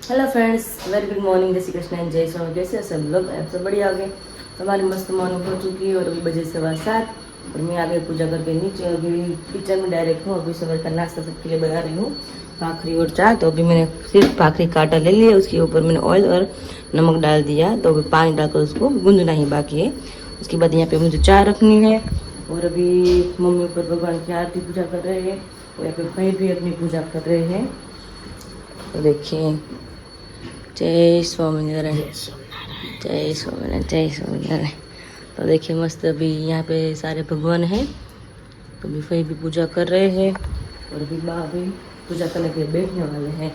Hello friends, very good morning, जय Shri Krishna and जय स्वामी। कैसे सब लोग? आप सब बढ़िया हो गए। हमारी मस्त मॉर्निंग हो चुकी है और अभी बजे 7:15 और मैं आ गई पूजा करके नीचे। अभी किचन में डायरेक्ट हूँ। अभी सुबह का नाश्ता सबके लिए बना रही हूँ, भाखरी और चाय। तो अभी मैंने सिर्फ भाखरी का आटा ले लिया, उसके ऊपर मैंने ऑयल और नमक डाल दिया। तो अभी पानी डालकर उसको गूंजना ही बाकी है। उसके बाद यहाँ पे मुझे चाय रखनी है और अभी मम्मी ऊपर भगवान की आरती पूजा कर रहे हैं और यहाँ पे भाई भी अपनी पूजा कर रहे हैं। तो देखिए, जय स्वामीनारायण, जय स्वामीनारायण, जय स्वामीनारायण। तो देखिए मस्त अभी यहाँ पे सारे भगवान हैं। तो अभी भाई भी पूजा कर रहे हैं और अभी माँ भी पूजा करने के लिए बैठने वाले हैं।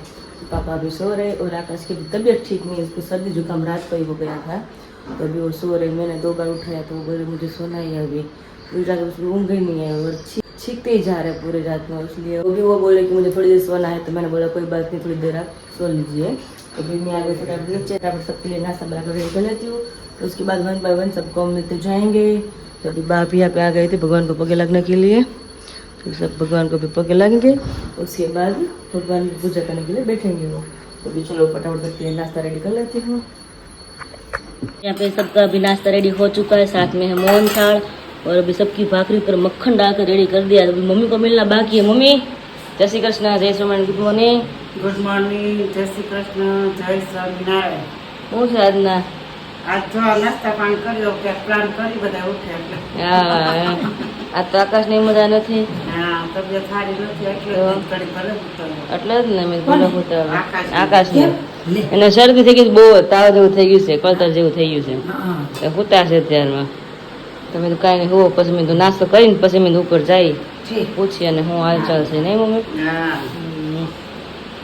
पापा भी सो रहे और आकाश की भी तबीयत ठीक नहीं है, उसको सर्दी जुकाम रात को ही हो गया था। तो अभी वो सो रहे। मैंने 2 बार उठाया तो वो बोले मुझे सोना ही है। अभी पूरी रात उसको ऊँघ ही नहीं है और छींकते ही जा रहे हैं पूरी रात में। इसलिए वो बोले कि मुझे थोड़ी देर सोना है। तो मैंने बोला कोई बात नहीं, थोड़ी देर आप सो लीजिए। तो फिर मैं आगे फटाफट नीचे सबके लिए नाश्ता बनाकर रेडी कर लेती हूँ। तो उसके बाद 1 बाय 1 सबको हम लेते जाएंगे। तो अभी बाप यहाँ पे आ गए थे भगवान को पगे लगने के लिए। तो सब भगवान को भी पगे लगेंगे, उसके बाद भगवान की पूजा करने के लिए बैठेंगे वो। तो अभी चलो फटाफट करके नाश्ता रेडी कर लेती हूँ। यहाँ पे सबका अभी नाश्ता रेडी हो चुका है, साथ में है मोहन थाल और अभी सबकी भाखरी पर मक्खन डालकर रेडी कर दिया। अभी मम्मी को मिलना बाकी है। मम्मी जय श्री कृष्ण, जय Swaminarayan, good morning. Good morning, जय श्री कृष्ण, जय स्वामीनारायण। હું છે આજના? આજ જો નાસ્તા પાણી કર્યો કે પ્લાન કરી બધા ઉઠે એટલે આ તો આકાશની મજા નથી હા તબિયત સારી નથી એટલે ઘડી ભલે ઉઠાયો એટલે જ ને મેં ભલે ઉતારો આકાશને. આકાશને એને શરદી થઈ ગઈ છે, બહુ તાવ જેવું થઈ ગયું છે, કળતર જેવું થઈ ગયું છે. એ હુતા છે અત્યારમાં. તો મેં તો કાંઈ નહીં હોવો, પછી મેં તો નાસ્તો કરીને પછી મેં ઉપર જઈ પૂછી અને હું હાલચાલ છે નહીં મમ્મી. હા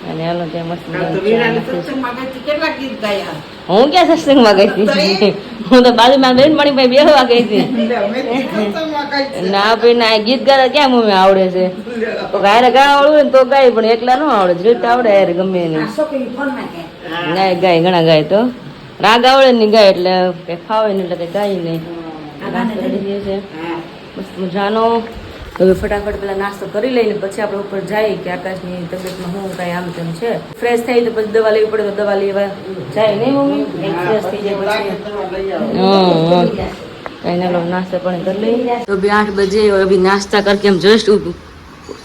અને હાલો ત્યાં મસ્ત તો વીરાની સત્સંગમાં ગઈ હતી, કેટલા ગીત ગાયા? હું ક્યાં સત્સંગમાં ગઈ હતી? હું તો બાજુમાં બેનપણી ભાઈ બેહવા ગઈ હતી. સત્સંગમાં ગઈ છે. ના ભાઈ ના, ગીત ગાતા ક્યાં મમ્મી આવડે છે? તો ગાયરે ગા આવડવું ને તો ગાય, પણ એકલા ન આવડે. રીત આવડે યાર ગમે એની. ગાય ગાય ઘણા ગાય તો રાગ આવડે ને ગાય એટલે કઈ ફાવે ને એટલે કઈ ગાય નહીં. નાસ્તો રેડી છે મસ્ત મજાનો. તો હવે ફટાફટ પેલા નાસ્તો કરી લઈને પછી આપણે ઉપર જઈએ કે આકાશની તબિયતમાં હું કાંઈ આમ તેમ છે. ફ્રેશ થઈ તો પછી દવા લેવી પડે તો દવા લેવા જાય નહીં મમ્મી. ફ્રેશ થઈ જાય પછી कहीं ना लोग नाश्ता पानी कर लेंगे। तो अभी 8 बजे और अभी नाश्ता करके हम जस्ट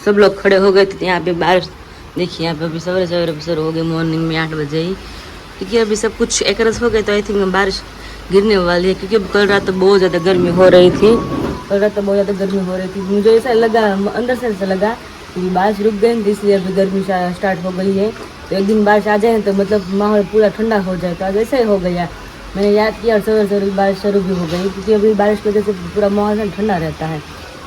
सब लोग खड़े हो गए थे। यहाँ पे बारिश देखिए, यहाँ पे अभी सवेरे सवेरे शुरू हो गई मॉर्निंग में 8 बजे ही, क्योंकि अभी सब कुछ एक रस हो गए। तो आई थिंक बारिश गिरने वाली है, क्योंकि कल रात तो बहुत ज़्यादा गर्मी हो रही थी। कल रात तो बहुत ज़्यादा गर्मी हो रही थी। मुझे ऐसा लगा, अंदर से ऐसा लगा कि बारिश रुक गई, इसलिए अभी गर्मी स्टार्ट हो गई है। तो एक दिन बारिश आ जाए तो मतलब माहौल पूरा ठंडा हो जाए। तो आज ऐसा ही हो गया। मैंने याद किया और सवेरे सवेरे बारिश शुरू भी हो गई, क्योंकि अभी बारिश की वजह से पूरा माहौल ठंडा रहता है।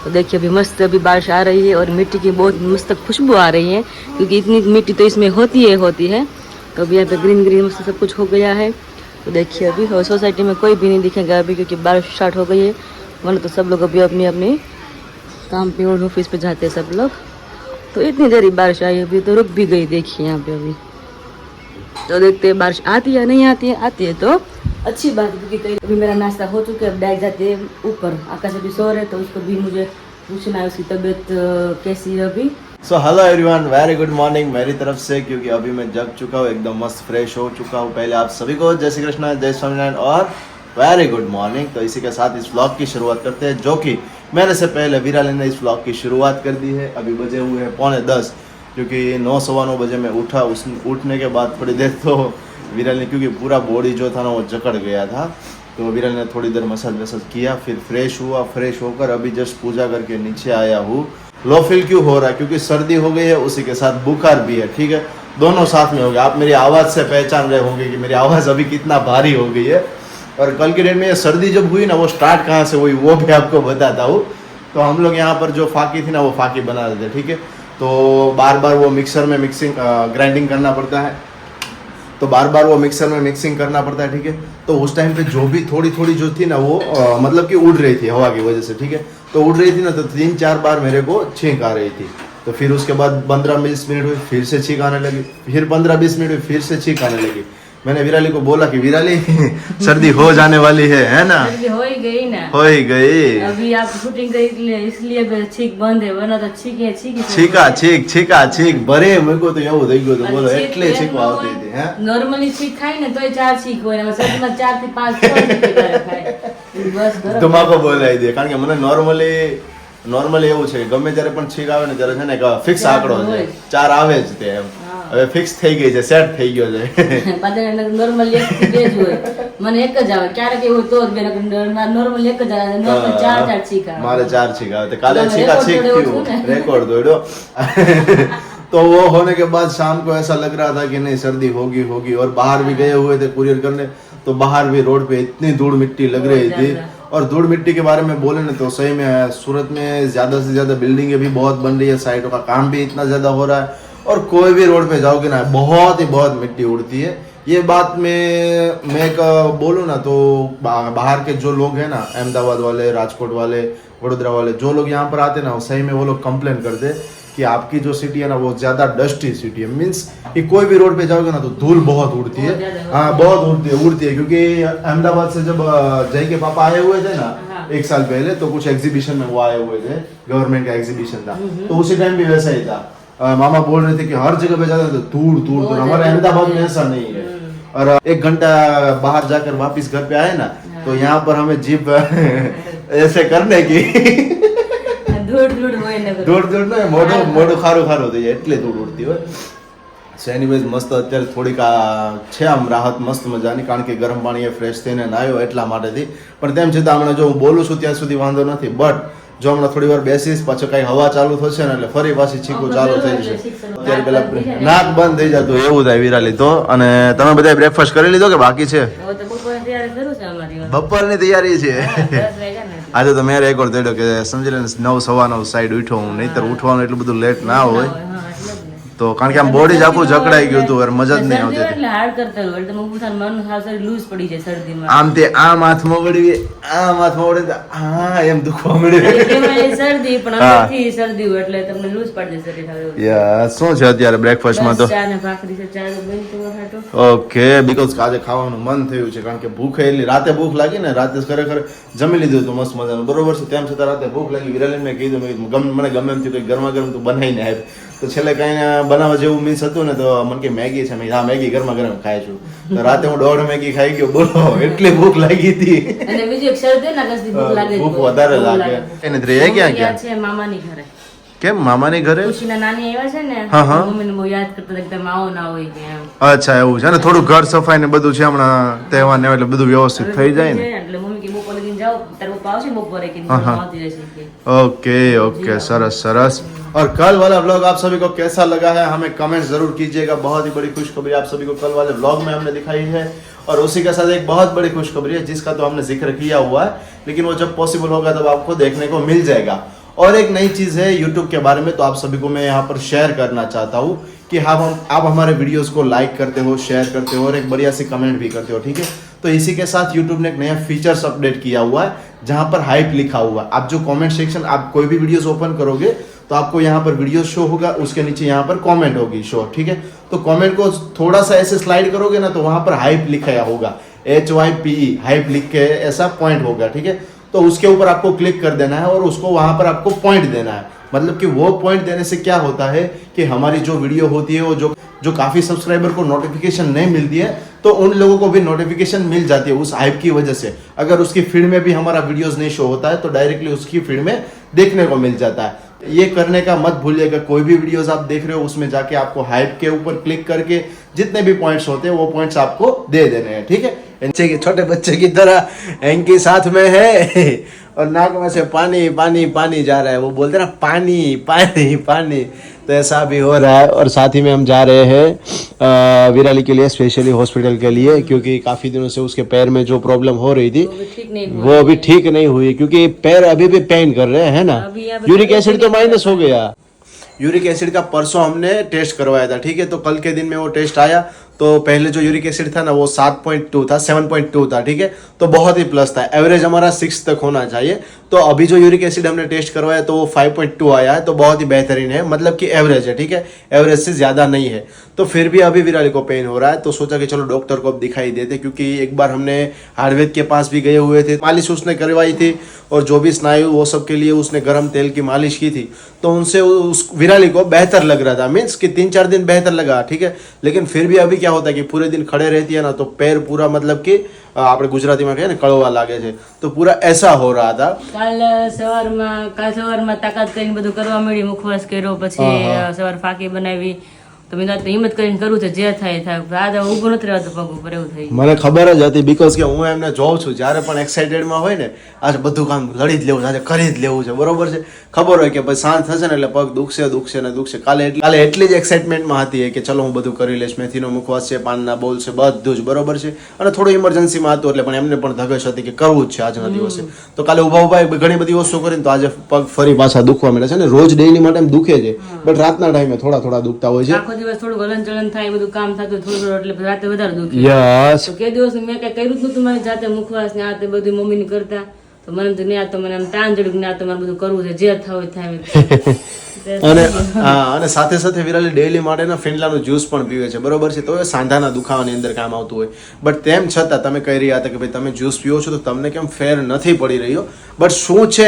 तो देखिए अभी मस्त अभी बारिश आ रही है और मिट्टी की बहुत मस्त खुशबू आ रही है, क्योंकि इतनी मिट्टी तो इसमें होती है। तो अभी यहाँ पे ग्रीन ग्रीन मस्त सब कुछ हो गया है। तो देखिए अभी सोसाइटी में कोई भी नहीं दिखेगा अभी, क्योंकि बारिश स्टार्ट हो गई है। वरना तो सब लोग अभी अपनी अपनी काम पे और ऑफिस पे जाते हैं सब लोग। तो इतनी देर बारिश आई, अभी तो रुक भी गई। देखिए यहाँ पे अभी तो देखते हैं बारिश आती है नहीं आती है। आती है तो अच्छी बात, क्योंकि अभी मेरा नाश्ता हो चुका है। अब डायरेक्ट जाते हैं ऊपर। आकाश अभी सो रहे, तो उसको भी मुझे पूछना है उसकी तबीयत कैसी है अभी। So hello everyone, very good morning मेरी तरफ से, क्योंकि अभी मैं जग चुका हूँ, एकदम मस्त फ्रेश हो चुका हूँ। पहले आप सभी को जय श्री कृष्ण, जय स्वामीनारायण और वेरी गुड मॉर्निंग। तो इसी के साथ इस व्लॉग की शुरुआत करते हैं, जो कि मेरे से पहले विराली ने इस व्लॉग की शुरुआत कर दी है। अभी बजे हुए हैं 9:45, क्योंकि 9 सवा 9 बजे मैं उठा। उठने के बाद थोड़ी देर तो विराल ने, क्योंकि पूरा बॉडी जो था ना वो जकड़ गया था, तो विराल ने थोड़ी देर मसाज वसाज किया, फिर फ्रेश हुआ। फ्रेश होकर अभी जस्ट पूजा करके नीचे आया हूँ। लो फील क्यों हो रहा है? क्योंकि सर्दी हो गई है, उसी के साथ बुखार भी है। ठीक है, दोनों साथ में हो गया। आप मेरी आवाज़ से पहचान रहे होंगे कि मेरी आवाज़ अभी कितना भारी हो गई है। और कल के डेट में ये सर्दी जब हुई ना, वो स्टार्ट कहाँ से हुई वो भी आपको बताता हूँ। तो हम लोग यहाँ पर जो फाकी थी ना, वो फाकी बना रहे थे। ठीक है, तो बार बार वो मिक्सर में ग्राइंडिंग करना पड़ता है, तो बार बार वो मिक्सर में मिक्सिंग करना पड़ता है। ठीक है, तो उस टाइम पे जो भी थोड़ी थोड़ी जो थी ना वो मतलब कि उड़ रही थी हवा की वजह से। ठीक है, तो उड़ रही थी ना, तो 3-4 बार मेरे को छींक आ रही थी। तो फिर उसके बाद 15-20 मिनट हुई, फिर से छींक आने लगी, फिर 15-20 मिनट हुई, फिर से छींक आने लगी। मैंने विराली को बोला कि विराली सर्दी हो जाने वाली है ना? सर्दी हो ही गई ना, हो ही गई। अभी आप शूटिंग करी इसलिए छीक बंद है, वरना तो छीका छीक भरे मेरे को तो એવું થઈ ગયું તો બોલો એટલે છીકો આવતી હતી હે। નોર્મલી છીક ખાય ને તોય 4 છીક હોય ને શરીરમાં 4 થી 5 ખાય બસ તમાકો બોલાઈ દે કારણ કે મને નોર્મલી એવું છે ગમે ત્યારે પણ છીક આવે ને ત્યારે છે ને એક ફિક્સ આંકડો છે 4 આવે જ તે એમ હવે ફિક્સ થઈ ગઈ છે સેટ થઈ ગયો છે પાદે નોર્મલી 1 થી 2 જ હોય મને એક જ આવે ક્યારેક એવું તો જ બે નોર્મલી એક જ આવે નોર્મલ 4 છીક આવે મારે 4 છીક આવે કાલે છીકા છીક થયું રેકોર્ડ દોડ્યો तो वो होने के बाद शाम को ऐसा लग रहा था कि नहीं सर्दी होगी और बाहर भी गए हुए थे कुरियर करने तो बाहर भी रोड पे इतनी धूल मिट्टी लग रही थी और धूल मिट्टी के बारे में बोले ना तो सही में सूरत में ज्यादा से ज्यादा बिल्डिंगें भी बहुत बन रही है साइडों का काम भी इतना ज्यादा हो रहा है और कोई भी रोड पे जाओगे ना बहुत मिट्टी उड़ती है। ये बात मैं बोलूँ ना तो बाहर के जो लोग हैं ना अहमदाबाद वाले राजकोट वाले वडोदरा वाले जो लोग यहाँ पर आते ना सही में वो लोग कंप्लेन करते कि आपकी जो सिटी है ना वो ज्यादा डस्टी सिटी है मीन्स कि कोई भी रोड पे जाओगे ना तो धूल बहुत उड़ती है। हाँ बहुत उड़ती है क्योंकि अहमदाबाद से जब जय के पापा आए हुए थे ना 1 साल पहले तो कुछ एग्जीबिशन में वो आए हुए थे गवर्नमेंट का एग्जीबिशन था तो उसी टाइम भी वैसा ही था। मामा बोल रहे थे कि हर जगह पे जाते तो धूल हमारे अहमदाबाद में ऐसा नहीं है और 1 घंटा बाहर जाकर वापिस घर पे आए ना तो यहाँ पर हमें जीप ऐसे करने की ધૂળ ને મોઢું ખારું થઈ જાય એટલે ધૂળ ઉડતી હોય। સો એનીવેઝ મસ્ત અત્યારે થોડીક છે આમ રાહત મસ્ત મજાની કારણ કે ગરમ પાણીએ ફ્રેશ થઈને નાયો એટલા માટેથી પણ તેમ છતાં હમણાં જો હું બોલું છું ત્યાં સુધી વાંધો નથી બટ જો હમણાં થોડી વાર બેસીશ પાછો કઈ હવા ચાલુ થશે ને એટલે ફરી પાછી છીકું ચાલુ થઈ જશે ત્યારે પેલા નાક બંધ થઈ જતું એવું થાય વિરાલી તો। અને તમે બધા બ્રેકફાસ્ટ કરી લીધો કે બાકી છે? બપોરની તૈયારી છે આજે તો મેં રેકોર્ડ દેડો કે સમજી લે 9:15 સાઈડ ઉઠ્યો હું નહીતર ઉઠવાનું એટલું બધું લેટ ના હોય તો કારણ કે આમ બોડી જ આખું જકડાઈ ગયું હતું મજા જ નહીં આવતી એટલે હાર્ડ કરતા હોય એટલે મન હાવ લૂઝ પડી જાય શરદીમાં આમ તે આમ હાથમાં વળી હા એમ દુખવા મળે શરદી પણ અંદરથી શરદી હોય એટલે તમને લૂઝ પડી જાય શરીર યાર શું છે અત્યારે બ્રેકફાસ્ટમાં તો ચા ને ભાખરી છે ચા બની તો ખાટો ઓકે બીકોઝ આજે ખાવાનું મન થયું છે કારણ કે ભૂખ એટલી રાતે ભૂખ લાગી ને રાતે ખરેખર જમી લીધું હતું મસ્ત મજાનું બરોબર છે તેમ છતાં રાતે ભૂખ લાગી વિરાલીને મેં કીધું મને ગમે એમ થયું ગરમા ગરમ તું બનાવીને આપ તો છેલ્લે કઈ બનાવવા જેવું મીન્સ હતું ને તો મને કે મેગી છે મેં હા મેગી ગરમા ગરમ ખાય છું તો રાતે હું 1.5 મેગી ખાઈ ગયો બોલો એટલી ભૂખ લાગી હતી અને બીજું એક શરદી ના કસી ભૂખ લાગે ભૂખ વધારે લાગે એને ત્રે ક્યાં છે મામાની ઘરે કેમ મામાની ઘરે ખુશીના નાની આવ્યા છે ને મમ્મીને બહુ યાદ કરતા એકદમ આવો ના હોય કે એમ અચ્છા એવું છે ને થોડું ઘર સફાઈ ને બધું છે હમણાં તહેવાર ને એટલે બધું વ્યવસ્થિત થઈ જાય ને એટલે મમ્મી કે બપોરે લઈને જાઓ તાર પપ્પા આવશે બપોરે કે આવતી રહેશે ओके सरस और कल वाला व्लॉग आप सभी को कैसा लगा है हमें कमेंट जरूर कीजिएगा। बहुत ही बड़ी खुशखबरी आप सभी को कल वाले व्लॉग में हमने दिखाई है और उसी के साथ एक बहुत बड़ी खुशखबरी है जिसका तो हमने जिक्र किया हुआ है लेकिन वो जब पॉसिबल होगा तब आपको देखने को मिल जाएगा। और एक नई चीज है यूट्यूब के बारे में तो आप सभी को मैं यहाँ पर शेयर करना चाहता हूँ कि आप हमारे वीडियोस को लाइक करते हो शेयर करते हो और एक बढ़िया सी कमेंट भी करते हो ठीक है। तो इसी के साथ यूट्यूब ने एक नया फीचर्स अपडेट किया हुआ है जहां पर हाइप लिखा हुआ है। आप जो कमेंट सेक्शन आप कोई भी वीडियोस ओपन करोगे तो आपको यहाँ पर वीडियो शो होगा उसके नीचे यहाँ पर कमेंट होगी शो ठीक है। तो कमेंट को थोड़ा सा ऐसे स्लाइड करोगे ना तो वहां पर हाइप लिखा होगा HYPE हाइप लिख के ऐसा पॉइंट होगा ठीक है। तो उसके ऊपर आपको क्लिक कर देना है और उसको वहां पर आपको पॉइंट देना है। मतलब कि वो पॉइंट देने से क्या होता है कि हमारी जो वीडियो होती है वो जो काफी सब्सक्राइबर को नोटिफिकेशन नहीं मिलती है तो उन लोगों को भी नोटिफिकेशन मिल जाती है उस हाइप की वजह से। अगर उसकी फीड में भी हमारा वीडियोस नहीं शो होता है तो डायरेक्टली उसकी फीड में देखने को मिल जाता है। ये करने का मत भूलिएगा। कोई भी वीडियोस आप देख रहे हो उसमें जाके आपको हाइप के ऊपर क्लिक करके जितने भी पॉइंट्स होते हैं वो पॉइंट्स आपको दे देने हैं ठीक है। छोटे बच्चे की तरह इनके साथ में है और नाक में से पानी पानी पानी जा रहा है वो बोलते ना पानी पानी पानी तो ऐसा भी हो रहा है। और साथ ही में हम जा रहे हैं विराली के लिए स्पेशली हॉस्पिटल के लिए क्योंकि काफ़ी दिनों से उसके पैर में जो प्रॉब्लम हो रही थी वो अभी ठीक नहीं हुई क्योंकि पैर अभी भी पेन कर रहे हैं ना। यूरिक एसिड तो माइनस हो गया। यूरिक एसिड का परसों हमने टेस्ट करवाया था ठीक है। तो कल के दिन में वो टेस्ट आया तो पहले जो यूरिक एसिड था ना वो 7.2 था, 7.2 था, ठीक है, तो बहुत ही प्लस था। एवरेज हमारा 6 तक होना चाहिए। तो अभी जो यूरिक एसिड हमने टेस्ट करवाया तो वो 5.2 आया है, तो बहुत ही बेहतरीन है, मतलब कि एवरेज है, ठीक है, एवरेज से ज्यादा नहीं है। तो फिर भी अभी विराली को पेन हो रहा है, तो सोचा कि चलो डॉक्टर को अब दिखाई देते, क्योंकि एक बार हमने आयुर्वेद के पास भी गए हुए थे, मालिश उसने करवाई थी और जो भी स्नायु वो सब के लिए उसने गर्म तेल की मालिश की थी, तो उनसे उस विराली को बेहतर लग रहा था, मीन्स कि 3-4 दिन बेहतर लगा, ठीक है। लेकिन फिर भी अभी क्या होता है कि पूरे दिन खड़े रहती है ना, तो पैर पूरा मतलब कि આપણે ગુજરાતીમાં કહીએ ને કળવા લાગે છે, તો પૂરા ऐसा हो रहा था। કાલ સવારમાં તાકાત કરીને બધું કરવા મળી, મુખવાસ કર્યો, પછી સવાર ફાકી બનાવી, તો મેં તો હિંમત કરીને કરું છે, જે થાય થાય, આજે ઊભું નથી રહેતું પગ ઉપર, એવું થઈ મને ખબર જ હતી, બીકોઝ કે હું એમને જોઉં છું જ્યારે પણ એક્સાઇટેડમાં હોય ને, આજે બધું કામ લડી જ લેવું છે, આજે કરી જ લેવું છે, બરોબર છે, ખબર હોય કે પછી શાંત થશે ને એટલે પગ દુખશે ને દુખશે। કાલે એટલી જ એક્સાઇટમેન્ટમાં હતી કે ચલો હું બધું કરી લઈશ, મેથીનો મુખવાસ છે, પાનના બોલ છે, બધું જ બરોબર છે, અને થોડું ઇમરજન્સીમાં હતું એટલે પણ એમને પણ ધગશ હતી કે કરવું જ છે આજના દિવસે। તો કાલે ઉભા ઘણી બધી વસ્તુ કરીને તો આજે પગ ફરી પાછા દુખવા માંડે છે ને, રોજ ડેઈલી માટે એમ દુખે છે, બટ રાતના ટાઈમે થોડા દુખતા હોય છે। આખો દિવસ થોડું હલન ચલન થાય, બધું કામ થતું થોડું, એટલે રાતે વધારે દુખે। યસ, તો કે દિવસ મેં કઈ કર્યું જ નતું મારી જાતે, મુખવાસ ને આ તે બધું મમ્મીને કરતા, તો મને તો નહીં, આ તો મને આમ તાણ ચડ્યું કે ના તમારે બધું કરવું છે, જે થાય થાય। અને અને સાથે સાથે વિરાલી ડેઈલી માટેના ફિનલાનું જ્યુસ પણ પીવે છે, બરોબર છે, તો એ સાંધાના દુખાવાની અંદર કામ આવતું હોય, બટ તેમ છતાં તમે કહી રહ્યા હતા કે ભાઈ તમે જ્યુસ પીવો છો તો તમને કેમ ફેર નથી પડી રહ્યો, બટ શું છે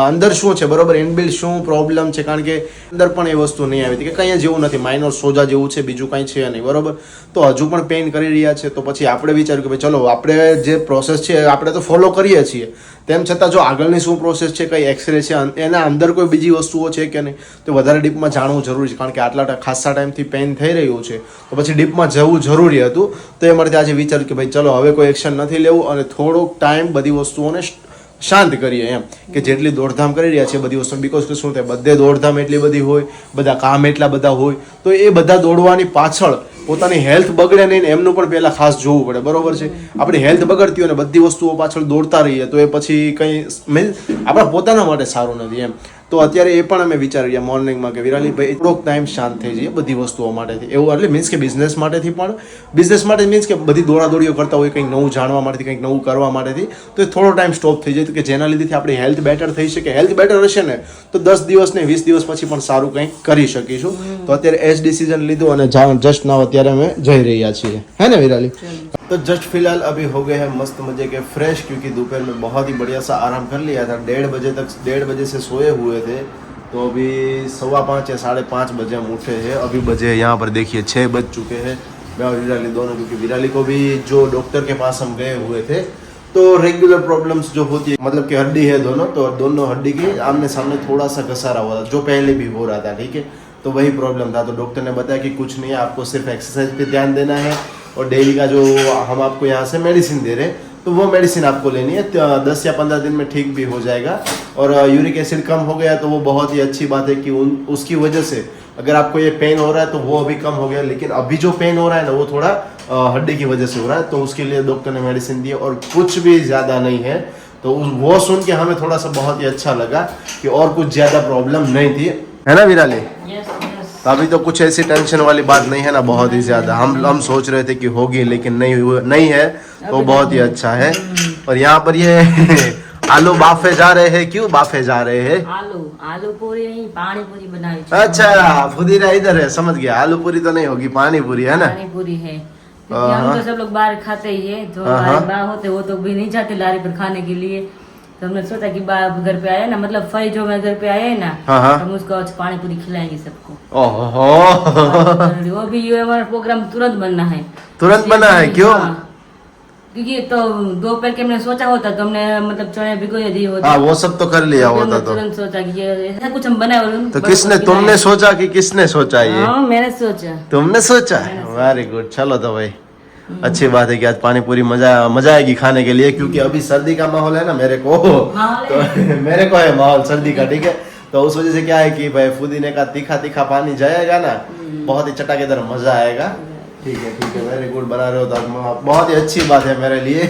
અંદર શું છે, બરોબર, ઇનબિલ્ડ શું પ્રોબ્લેમ છે, કારણ કે અંદર પણ એ વસ્તુ નહીં આવી હતી કે કંઈ જેવું નથી, માઇનોર સોજા જેવું છે, બીજું કંઈ છે નહીં, બરોબર, તો હજુ પણ પેઇન કરી રહ્યા છે, તો પછી આપણે વિચાર્યું કે ભાઈ ચલો આપણે જે પ્રોસેસ છે આપણે તો ફોલો કરીએ છીએ, તેમ છતાં જો આગળની શું પ્રોસેસ છે, કઈ એક્સરે છે, એના અંદર કોઈ બીજી વસ્તુઓ છે કે નહીં, તો વધારે ડીપમાં જાણવું જરૂરી છે, કારણ કે આટલા ખાસા ટાઈમથી પેઇન થઈ રહ્યું છે, તો પછી ડીપમાં જવું જરૂરી હતું। તો એ માટે આજે વિચાર્યું કે ભાઈ ચલો હવે કોઈ એક્શન નથી લેવું અને થોડોક ટાઈમ બધી વસ્તુઓને શાંત કરીએ, એમ કે જેટલી દોડધામ કરી રહ્યા છે બધી વસ્તુ, બીકોઝ કે શું થાય, બધે દોડધામ એટલી બધી હોય, બધા કામ એટલા બધા હોય, તો એ બધા દોડવાની પાછળ પોતાની હેલ્થ બગડે નહીં, એમનું પણ પહેલા ખાસ જોવું પડે, બરોબર છે। આપણી હેલ્થ બગડતી હોય ને બધી વસ્તુઓ પાછળ દોડતા રહીએ તો એ પછી કંઈ મીન્સ આપણા પોતાના માટે સારું નથી એમ। તો અત્યારે એ પણ અમે વિચારી રહ્યા મોર્નિંગમાં કે વિરાલી ભાઈ થોડોક ટાઈમ શાંત થઈ જઈએ બધી વસ્તુઓ માટેથી, એવું એટલે મીન્સ કે બિઝનેસ માટેથી પણ, બિઝનેસ માટે મીન્સ કે બધી દોડાદોડીઓ કરતા હોય કંઈક નવું જાણવા માટેથી, કંઈક નવું કરવા માટેથી, તો એ થોડો ટાઈમ સ્ટોપ થઈ જાય, તો કે જેના લીધેથી આપણી હેલ્થ બેટર થઈ શકે, હેલ્થ બેટર હશે ને તો 10 દિવસ ને 20 દિવસ પછી પણ સારું કંઈક કરી શકીશું। તો અત્યારે એ જ ડિસિઝન લીધું અને જસ્ટ નાવ અત્યારે અમે જઈ રહ્યા છીએ, હે ને વિરાલી? तो जस्ट फिलहाल अभी हो गए हैं मस्त मजे के फ्रेश, क्योंकि दोपहर में बहुत ही बढ़िया सा आराम कर लिया था, 1:30 बजे से सोए हुए थे, तो अभी 5:15 या 5:30 बजे हम उठे हैं। अभी बजे यहाँ पर देखिए 6 बज चुके हैं, मैं और विराली दोनों, क्योंकि विराली को भी जो डॉक्टर के पास हम गए हुए थे तो रेगुलर प्रॉब्लम्स जो होती है, मतलब कि हड्डी है दोनों, तो दोनों हड्डी के आमने सामने थोड़ा सा घसारा हुआ था, जो पहले भी हो रहा था, ठीक है, तो वही प्रॉब्लम था। तो डॉक्टर ने बताया कि कुछ नहीं है, आपको सिर्फ एक्सरसाइज पे ध्यान देना है और डेली का जो हम आपको यहाँ से मेडिसिन दे रहे हैं तो वो मेडिसिन आपको लेनी है, 10 या 15 दिन में ठीक भी हो जाएगा। और यूरिक एसिड कम हो गया तो वो बहुत ही अच्छी बात है कि उसकी वजह से अगर आपको ये पेन हो रहा है तो वो अभी कम हो गया, लेकिन अभी जो पेन हो रहा है ना वो थोड़ा हड्डी की वजह से हो रहा है, तो उसके लिए डॉक्टर ने मेडिसिन दी और कुछ भी ज़्यादा नहीं है। तो वो सुन के हमें थोड़ा सा बहुत ही अच्छा लगा कि और कुछ ज़्यादा प्रॉब्लम नहीं थी, है ना विराली? तो अभी तो कुछ ऐसी टेंशन वाली बात नहीं है ना, बहुत ही ज्यादा हम सोच रहे थे कि होगी लेकिन नहीं है, तो बहुत ही अच्छा है। और यहाँ पर ये आलू बाफे जा रहे हैं, क्यों बाफे जा रहे हैं? आलू पूरी नहीं, पानी पूरी बनाई। अच्छा, फुदीना इधर है, समझ गया, आलू पूरी तो नहीं होगी, पानी पूरी है ना? पानी पूरी है, हम तो सब लोग बाहर खाते ही है, जो बाहर होते वो तो भी नहीं जाते लारी पर खाने के लिए, तो हमने सोचा कि घर पे आए ना, मतलब फई जो मैं घर पे आए ना, हम उसको आज पानी पूरी खिलाएंगे सबको। वो भी ये हमारा प्रोग्राम तुरंत बनना है, तुरंत बना है, क्यों? क्योंकि तो दोपहर के हमने सोचा होता तो हमने मतलब चने भिगोए दिए होते, हाँ वो सब तो कर लिया होता, तो तुरंत सोचा कि ये ऐसा कुछ हम बनाए। तो किसने, तुमने सोचा कि किसने सोचा? ये मैंने सोचा। तुमने सोचा? वेरी गुड, चलो तो भाई अच्छी बात है कि आज पानी पूरी मजा आएगी खाने के लिए, क्योंकि अभी सर्दी का माहौल है ना, मेरे को तो मेरे को है माहौल सर्दी का, ठीक है, तो उस वजह से क्या है कि भाई पुदीने का तीखा पानी जाएगा ना, बहुत ही चटाकेदार मजा आएगा। ठीक है, वेरी गुड, बना रहे हो तो बहुत ही अच्छी बात है मेरे लिए।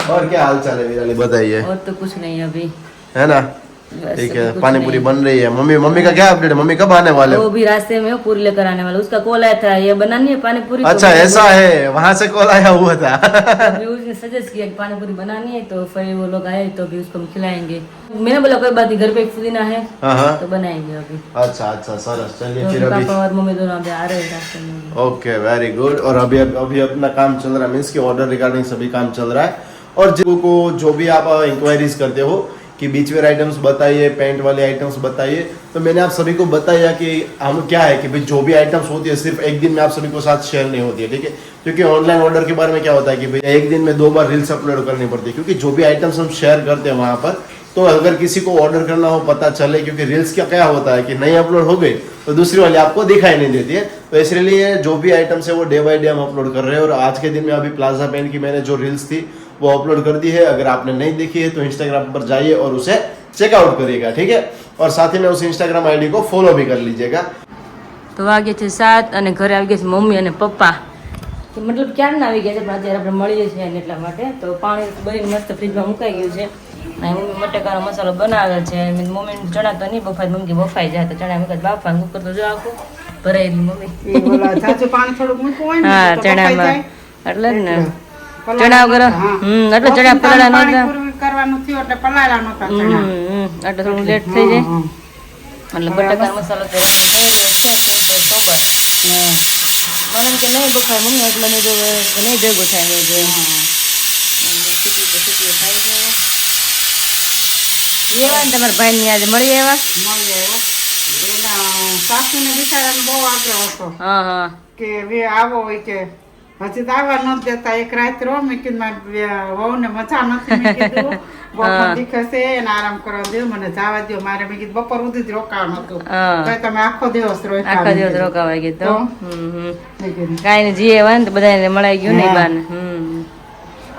और क्या हाल चाल है विराली, बताइए? और तो कुछ नहीं अभी, है ना? ठीक है, पानी पूरी बन रही है। मम्मी का क्या अपडेट है? मम्मी कब आने वाले वो हो? भी रास्ते में हो, पूरी लेकर आने वाला। उसका कॉल आया था ये बनानी है पानी पूरी। अच्छा ऐसा है, वहां से कॉल आया हुआ था। अभी उसने सजेस्ट किया कि पानी पूरी बनानी है, तो फिर वो लोग आए तो भी उसको हम खिलाएंगे। मैंने बोला कोई बात नहीं, घर पे एक पुदीना है हाँ तो बनाएंगे अभी। अच्छा सरस। चलिए तो फिर अभी पापा और मम्मी दोनों अभी आ रहे हैं रास्ते में। Okay very good. और अभी अपना काम चल रहा है, मीन्स की ऑर्डर रिगार्डिंग सभी काम चल रहा है। और जो भी आप इंक्वायरीज करते हो कि बीच वेयर आइटम्स बताइए, पैंट वाले आइटम्स बताइए, तो मैंने आप सभी को बताया कि हम क्या है कि भाई जो भी आइटम्स होती है सिर्फ एक दिन में आप सभी को साथ शेयर नहीं होती है, ठीक है। क्योंकि ऑनलाइन ऑर्डर के बारे में क्या होता है कि भाई एक दिन में 2 बार रील्स अपलोड करनी पड़ती है, क्योंकि जो भी आइटम्स हम शेयर करते हैं वहां पर, तो अगर किसी को ऑर्डर करना हो पता चले, क्योंकि रील्स का क्या होता है कि नहीं अपलोड हो गई तो दूसरी वाली आपको दिखाई नहीं देती है। तो इसलिए जो भी आइटम्स है वो डे बाय डे हम अपलोड कर रहे हैं। और आज के दिन में अभी प्लाजा पैंट की मैंने जो रील्स थी वो अपलोड कर दी है। अगर आपने नहीं देखी है तो इंस्टाग्राम पर जाइए और उसे चेकआउट करिएगा, ठीक है। और साथ ही में उस इंस्टाग्राम आईडी को फॉलो भी कर लीजिएगा। તો વાગે છે 7 અને ઘરે આવી ગયા છે મમ્મી અને પપ્પા। તો મતલબ ક્યારના આવી ગયા છે, પણ અત્યારે આપણે મળીએ છીએ ને એટલા માટે। તો પાણી બનીને મસ્ત ફ્રીજમાં મુકાઈ ગયું છે અને મમ્મી બટેકાનો મસાલો બનાવે છે। મમ્મીને ચણા તો નહીં બફાય, મમ્મી કે બફાઈ જાય તો ચણા મૂકે બાફા કુકર તો જો આખું ભરાઈ ગયું મમ્મી। ચાચું પાણી થોડુંક મૂકવું હોય ને હા તો બફાઈ ચણામાં જાય. એટલે જ ને પલાળ્યા ચણા વગર હા. એટલે ચણા પલાળ્યા પાણી નહોતા। પૂરું કરવાનું થયું એટલે પલાળ્યા નહોતા ચણા. એટલે થોડું લેટ થઈ જાય હા. એટલે બટાકા મસાલો તો રેડી થઈ ગયો છે। થઈ ગયો સોબર ને મને એમ કે નહીં બફાય મમ્મી, એટલે મેં જો નહીં ભેગો થાય ને જો એવા ને તમારા ભાઈ ની આજે મળી આવ્યા? મળી આવ્યો. એના સાસુને બિચારાને બહુ આગ્રહ હતો હા હા કે વે આવો હોય કે હજી તો આવવા નથી દેતા. એક રાત રહો મેં કીધું મારી વહુને મજા નથી. મેં કીધું બપોર દીખશે એને આરામ કરવા દો, મને જવા દો. મારે મેં કીધું બપોર સુધી જ રોકાવાનું હતું. હા તો તમે આખો દિવસ રોકાયા. આખા દિવસ રોકાવાઈ ગયું તો મેં કીધું કાંઈ નહીં જી આવ્યા ને તો બધાને મળાઈ ગયું નહીં બાને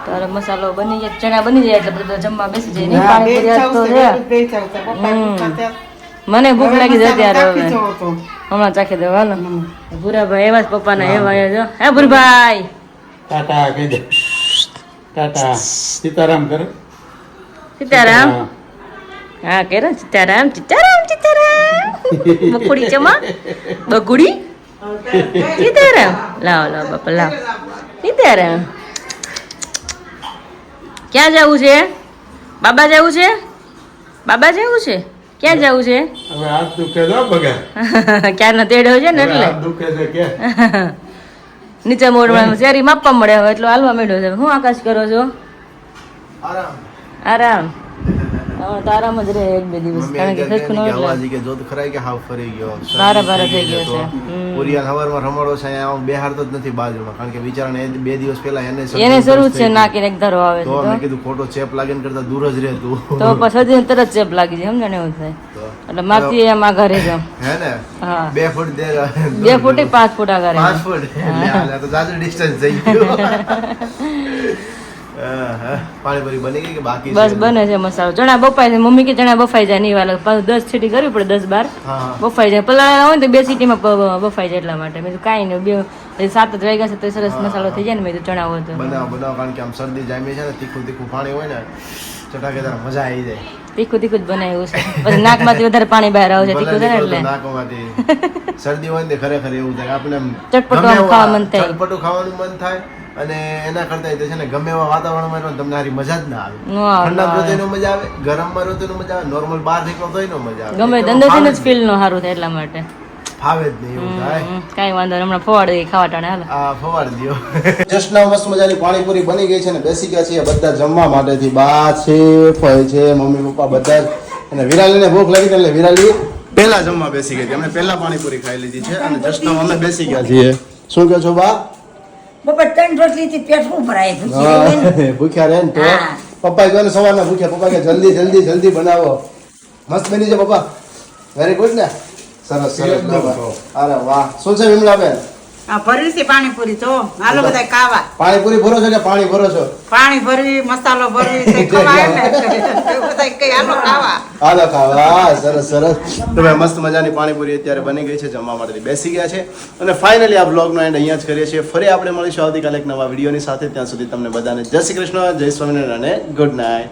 તો હવે મસાલો બની જાય, ચણા બની જાય એટલે બધા જમવા બેસી જાય નહીં હા, પાણી બે પૂરી આજ તો ચાવશે, છે। બે ચાવશે. પપ્પા પૂછતા હતા, મને ભૂખ લાગી છે અત્યારે ચાખી હવે જવો તો. હમણાં ચાખી દો હાલો। ભૂરાભાઈ એવા જ પપ્પાના એવા આવ્યા જો। હે ભૂરભાઈ ટાટા કહી દે, ટાટા સીતારામ કરે. સીતારામ હા કેરો સીતારામ સીતારામ સીતારામ બકુડી ચમા બકુડી સીતારામ લાવો લાવો બાપા લાવો સીતારામ। ક્યાં જવું છે? બાબા જવું છે? બાબા જવું છે? ક્યાં જવું છે? હવે હાથ દુખે દો બગા, ક્યારનો તેડ્યો છે ને એટલે હાથ દુખે છે કે નીચે મોડમાં શેરી માપવા મળે હવે એટલો હાલવા માંડ્યો છે। હું આકાશ કરો છો? આરામ આરામ હવે તો આરામ જ રહે 1-2 દિવસ, કારણ કે ખસખું ન એટલે આવાજી કે જોત ખરાય કે હાવ ફરી ગયો, ભારે ભારે થઈ ગયો છે। પૂરિયા હવારમાં રમાડો છે અહીંયા બેહારતો જ નથી બાજુમાં, કારણ કે બિચારાને 2 દિવસ પહેલા એને એને શરૂ છે નાખીને એક ધારો આવે તો છે મેં કીધું ખોટો ચેપ લાગે ને કરતા દૂર જ રહે તું, તો પછી હજી તરત ચેપ લાગી જાય સમજણ એવું થાય એટલે મારતી એમ આઘા રહી જાવ। હે ને હા 2 ફૂટ દે 2 ફૂટ 5 ફૂટ આઘા રહી 5 ફૂટ એટલે આ તો જાજુ ડિસ્ટન્સ થઈ ગયું। પાણીપુરી બની ગઈ કે બાકી બસ બને છે મસાલો, ચણા બફાઈ જાય મમ્મી કે ચણા બફાઈ જાય નહીં વાલે 10 સીટી કરવી પડે 10-12 હા બફાઈ જાય, પલાળેલા હોય ને તો 2 સીટીમાં બફાઈ જાય એટલા માટે મેં કીધું કાંઈ નહીં 7 જ વાગ્યા છે તો સરસ મસાલો થઈ જાય ને મેં કીધું ચણા હોય તો બનાવો કારણ કે આમ શરદી જામી છે ને, તીખું પાણી હોય ને ચટાકેદાર મજા આવી જાય। તીખું જ બનાવ્યું છે, પછી નાકમાંથી વધારે પાણી બહાર આવે છે તીખું છે ને એટલે નાકોમાંથી શરદી હોય ને ખરેખર એવું થાય આપણે ચટપટું આમ ખાવા મન થાય। ચટપટું ખાવાનું મન થાય અને એના કરતા છે ને ગમે એવા વાતાવરણમાં રહો ને તમને હારી મજા જ ના આવે। ન આવે, ઠંડા ઋતુનો મજા આવે, ગરમમાં ઋતુનો મજા આવે, નોર્મલ બહાર નીકળો તોય નો મજા આવે, ગમે અંદરથી જ ફીલ નો સારું થાય એટલા માટે ફાવે જ નહીં એવું થાય। કાંઈ વાંધો નહીં, હમણાં ફવાડી દઈએ ખાવા ટાણે હાલો। આ ફવાડી દો। જસ્ટ નાવ મસ્ત મજાની પાણીપુરી બની ગઈ છે ને બેસી ગયા છીએ બધા જમવા માટેથી। બા છે, ફઈ છે, મમ્મી પપ્પા બધા જ, અને વિરાલીને ભૂખ લાગી એટલે વિરાલી પહેલા જમવા બેસી ગઈ હતી, અમે પહેલા પાણીપુરી ખાઈ લીધી છે અને જસ્ટ નાવ અમે બેસી ગયા છીએ। શું કહો છો બા? બપોર 3 રોટલીથી પેટ શું ભરાય ભૂખ્યા રહે ને તો હા. પપ્પા કહે સવારના ભૂખ્યા, પપ્પા કે જલ્દી જલ્દી જલ્દી બનાવો, મસ્ત બની છે પપ્પા, વેરી ગુડ ને, સરસ સરસ બાબા। અરે વાહ, શું છે વિમલાબેન? આ ભરી છે પાણીપુરી તો હાલો બધા ખાવા। પાણીપુરી ભરો છો કે પાણી ભરો છો? પાણી ભરવી, મસાલો ભરવી તે ખવાય ને બધા કઈ હાલો ખાવા। હાલો ખાવા, સરસ સરસ। તો ભાઈ મસ્ત મજાની પાણીપુરી અત્યારે બની ગઈ છે, જમવા માટે બેસી ગયા છે અને ફાઇનલી આ બ્લોગનો એન્ડ અહીંયા જ કરીએ છીએ। ફરી આપણે મળીશું આવતીકાલે એક નવા વિડીયોની સાથે, ત્યાં સુધી તમને બધાને જય શ્રી કૃષ્ણ, જય સ્વામિનારાયણ અને ગુડ નાઇટ।